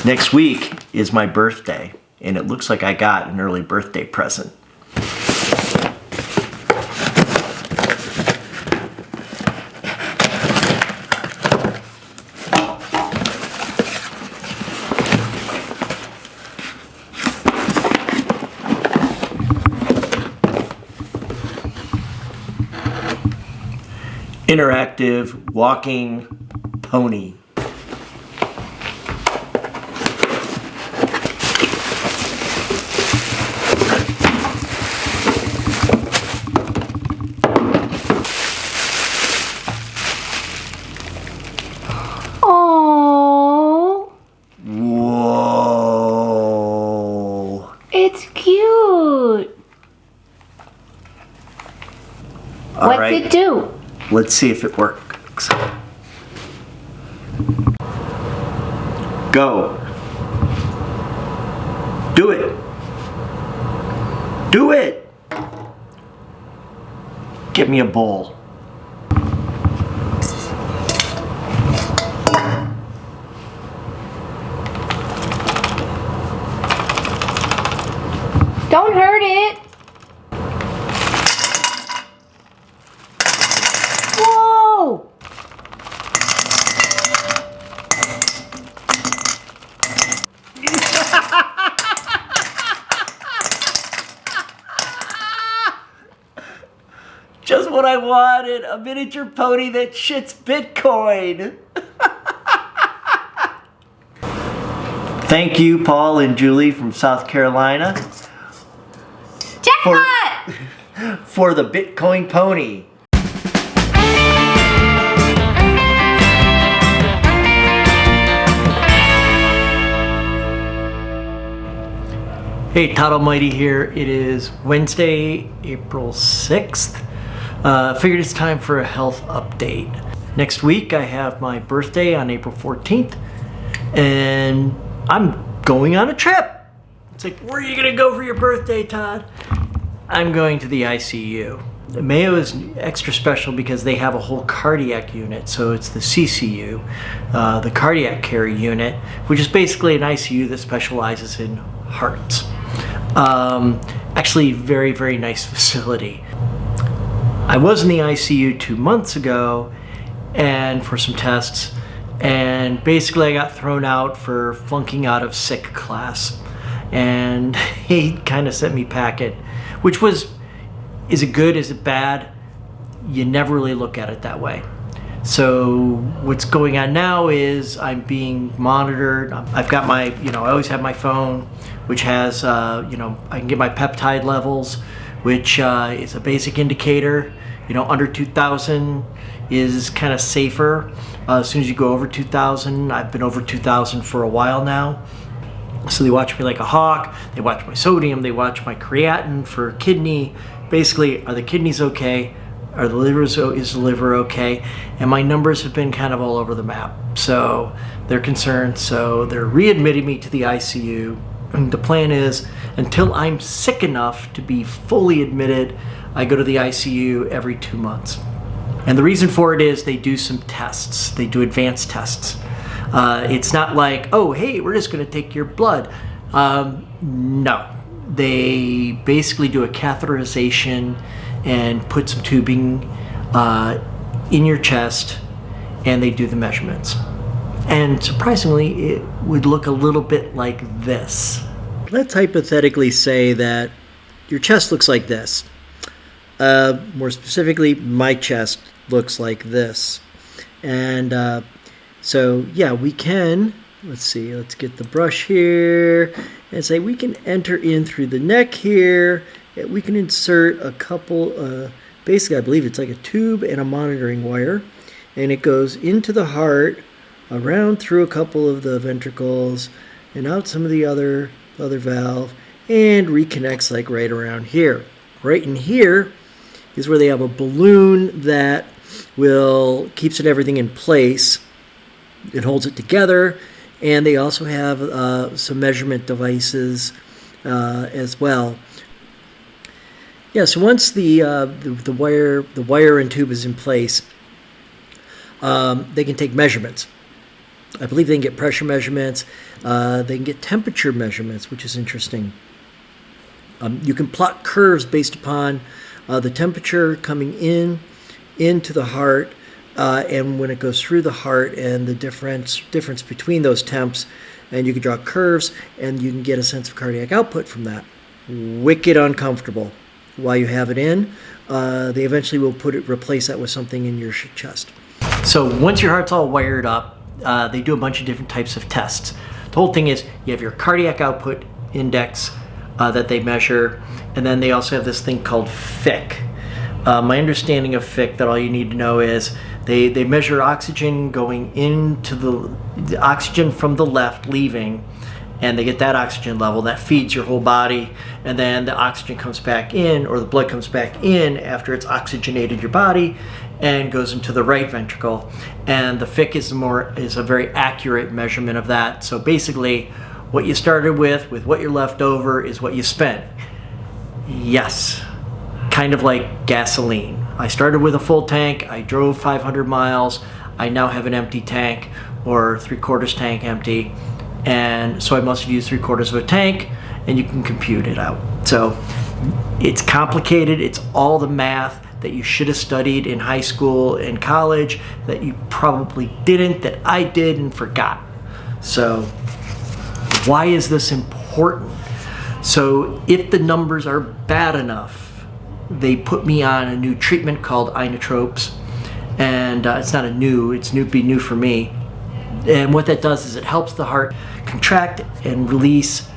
Next week is my birthday, and it looks like I got an early birthday present. Interactive walking pony. Oh. Whoa. It's cute. What's it do? Let's see if it works. Go. Do it. Do it. Get me a bowl. Don't hurt it. Whoa! Just what I wanted, a miniature pony that shits Bitcoin. Thank you, Paul and Julie from South Carolina. Jackpot! For the Bitcoin pony. Hey, Todd Almighty here. It is Wednesday, April 6th. Figured it's time for a health update. Next week I have my birthday on April 14th, and I'm going on a trip. It's like, where are you gonna go for your birthday, Todd? I'm going to the ICU. Mayo is extra special because they have a whole cardiac unit, so it's the CCU, the cardiac care unit, which is basically an ICU that specializes in hearts. Actually, very, very nice facility. I was in the ICU 2 months ago and for some tests, and basically I got thrown out for flunking out of sick class, and he kind of sent me packing, which was, is it good, is it bad? You never really look at it that way. So what's going on now is I'm being monitored. I've got my, I always have my phone, which has, I can get my peptide levels, which is a basic indicator. Under 2,000 is kind of safer. As soon as you go over 2,000, I've been over 2,000 for a while now. So they watch me like a hawk. They watch my sodium. They watch my creatinine for kidney. Basically, are the kidneys okay? Are the livers, is the liver okay? And my numbers have been kind of all over the map. So they're concerned. So they're readmitting me to the ICU. And the plan is, until I'm sick enough to be fully admitted, I go to the ICU every 2 months. And the reason for it is they do some tests. They do advanced tests. It's not like, oh, hey, we're just gonna take your blood. No, they basically do a catheterization and put some tubing in your chest, and they do the measurements. And surprisingly, it would look a little bit like this. Let's hypothetically say that your chest looks like this. More specifically, my chest looks like this. And so, yeah, we can, let's get the brush here, and say we can enter in through the neck here. We can insert a couple, basically I believe it's like a tube and a monitoring wire, and it goes into the heart, around through a couple of the ventricles, and out some of the other valve, and reconnects like right around here. Right in here is where they have a balloon that keeps everything in place. It holds it together, and they also have some measurement devices as well. Yeah, so once the wire and tube is in place, they can take measurements. I believe they can get pressure measurements. They can get temperature measurements, which is interesting. You can plot curves based upon the temperature coming into the heart and when it goes through the heart, and the difference between those temps. And you can draw curves, and you can get a sense of cardiac output from that. Wicked uncomfortable. While you have it in, they eventually will replace that with something in your chest. So once your heart's all wired up, they do a bunch of different types of tests. The whole thing is you have your cardiac output index that they measure, and then they also have this thing called FIC. My understanding of FIC, that all you need to know is they measure oxygen going into the oxygen from the left leaving, and they get that oxygen level that feeds your whole body, and then the oxygen comes back in, or the blood comes back in after it's oxygenated your body and goes into the right ventricle. And the FIC is a very accurate measurement of that. So basically what you started with what you're left over is what you spent. Yes, kind of like gasoline. I started with a full tank, I drove 500 miles, I now have an empty tank, or 3/4 tank empty, and so I must have used 3/4 of a tank, and you can compute it out. So it's complicated, it's all the math that you should have studied in high school and college that you probably didn't, that I did and forgot. So why is this important? So if the numbers are bad enough, they put me on a new treatment called inotropes, and it's not it's new for me. And what that does is it helps the heart contract and release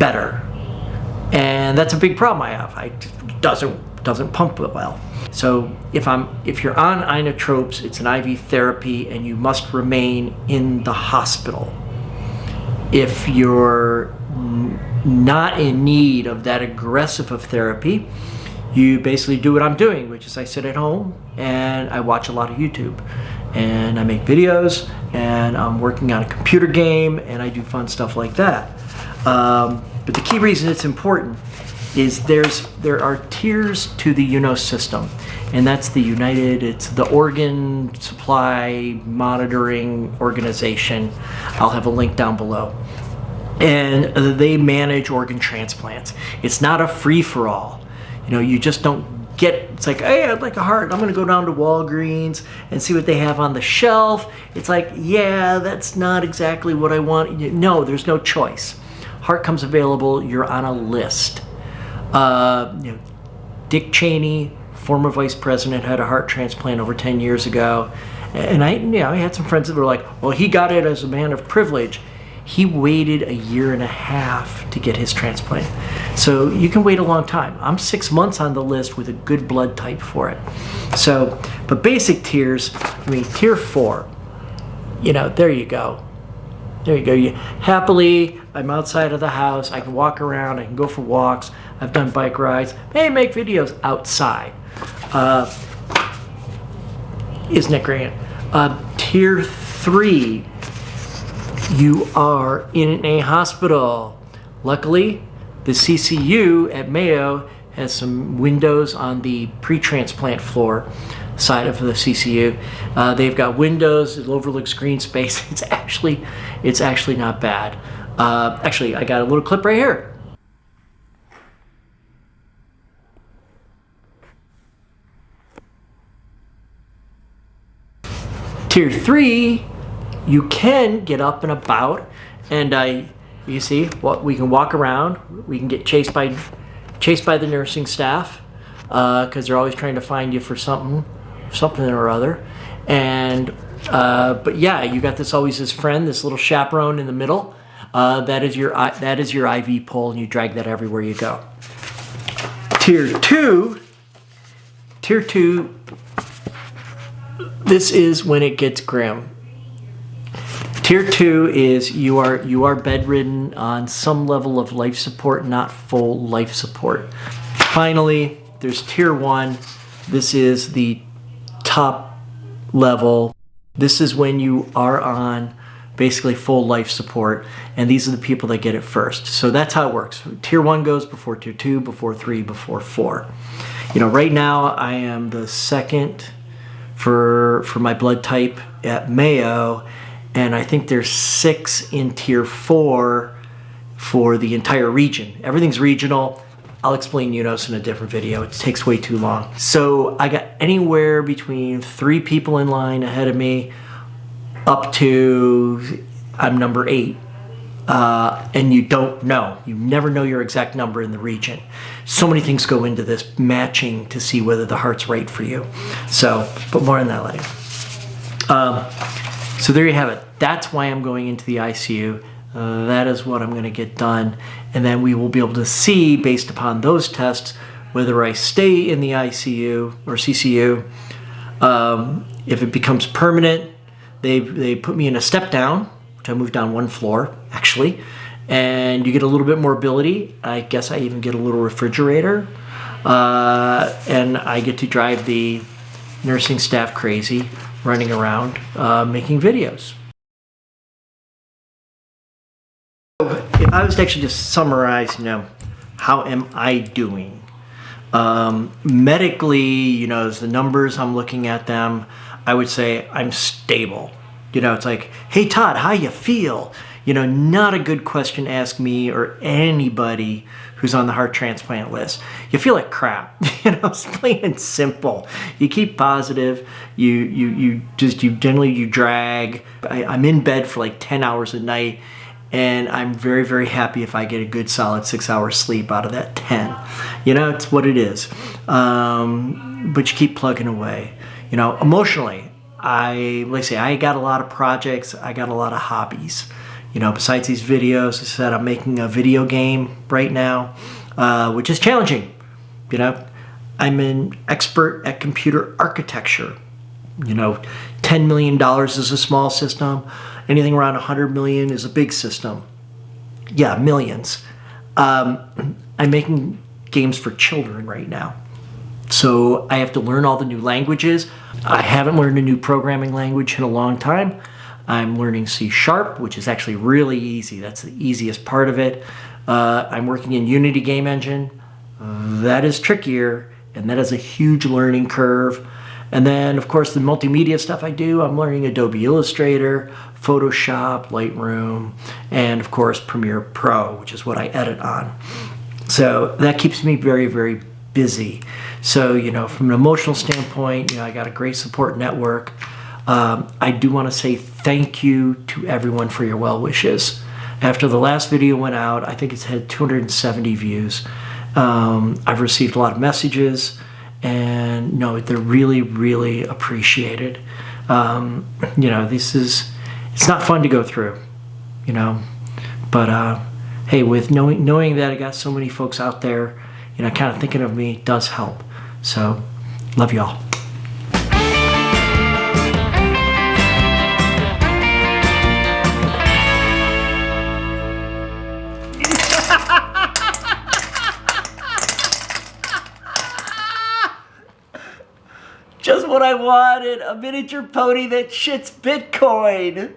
better, and that's a big problem I have. It doesn't pump well. So if you're on inotropes, it's an IV therapy, and you must remain in the hospital. If you're not in need of that aggressive of therapy, you basically do what I'm doing, which is I sit at home and I watch a lot of YouTube, and I make videos, and I'm working on a computer game, and I do fun stuff like that. But the key reason it's important is there are tiers to the UNOS system, and that's it's the Organ Supply Monitoring Organization. I'll have a link down below. And they manage organ transplants. It's not a free-for-all. You just don't it's like, hey, I'd like a heart. I'm going to go down to Walgreens and see what they have on the shelf. It's like, yeah, that's not exactly what I want. No, there's no choice. Heart comes available, you're on a list. Dick Cheney, former vice president, had a heart transplant over 10 years ago. And I had some friends that were like, well, he got it as a man of privilege. He waited 1.5 years to get his transplant. So you can wait a long time. I'm 6 months on the list with a good blood type for it. So, but basic tiers, tier 4, there you go. There you go. Happily, I'm outside of the house. I can walk around. I can go for walks. I've done bike rides. Hey, make videos outside. Isn't it great? Tier 3, you are in a hospital. Luckily, the CCU at Mayo has some windows on the pre-transplant floor side of the CCU. They've got windows, it overlooks green space. It's actually not bad. Actually, I got a little clip right here. Tier 3, you can get up and about, and you see what we can walk around. We can get chased by the nursing staff because they're always trying to find you for something or other. And but yeah, you got this friend, this little chaperone in the middle. That is your IV pole, and you drag that everywhere you go. Tier 2. This is when it gets grim. Tier 2 is you are bedridden on some level of life support, not full life support. Finally, there's Tier 1. This is the top level. This is when you are on basically full life support, and these are the people that get it first. So that's how it works. Tier 1 goes before Tier 2, before 3, before 4. Right now I am the second for my blood type at Mayo, and I think there's 6 in tier 4 for the entire region. Everything's regional. I'll explain UNOS in a different video. It takes way too long. So I got anywhere between 3 people in line ahead of me up to I'm number 8. And you don't know. You never know your exact number in the region. So many things go into this matching to see whether the heart's right for you. So, but more on that later. So there you have it. That's why I'm going into the ICU. That is what I'm going to get done. And then we will be able to see, based upon those tests, whether I stay in the ICU or CCU. If it becomes permanent, they put me in a step down, which I moved down 1 floor, actually. And you get a little bit more ability. I guess I even get a little refrigerator. And I get to drive the nursing staff crazy, running around, making videos. If I was to actually just summarize, how am I doing? Medically, as the numbers, I'm looking at them, I would say I'm stable. It's like, hey Todd, how you feel? Not a good question to ask me or anybody who's on the heart transplant list. You feel like crap. It's plain and simple. You keep positive. You generally drag. I'm in bed for like 10 hours a night, and I'm very, very happy if I get a good solid 6 hours sleep out of that 10. It's what it is. But you keep plugging away. Emotionally, I got a lot of projects. I got a lot of hobbies. Besides these videos, I said I'm making a video game right now, which is challenging. I'm an expert at computer architecture. $10 million is a small system. Anything around 100 million is a big system. Yeah, millions. I'm making games for children right now. So I have to learn all the new languages. I haven't learned a new programming language in a long time. I'm learning C#, which is actually really easy. That's the easiest part of it. I'm working in Unity game engine. That is trickier, and that is a huge learning curve. And then, of course, the multimedia stuff I do, I'm learning Adobe Illustrator, Photoshop, Lightroom, and of course, Premiere Pro, which is what I edit on. So that keeps me very, very busy. So, from an emotional standpoint, I got a great support network. I do want to say thank you to everyone for your well wishes. After the last video went out, I think it's had 270 views. I've received a lot of messages, and they're really, really appreciated. It's not fun to go through, but hey, with knowing that I got so many folks out there, kind of thinking of me does help. So, love y'all. Just what I wanted, a miniature pony that shits Bitcoin.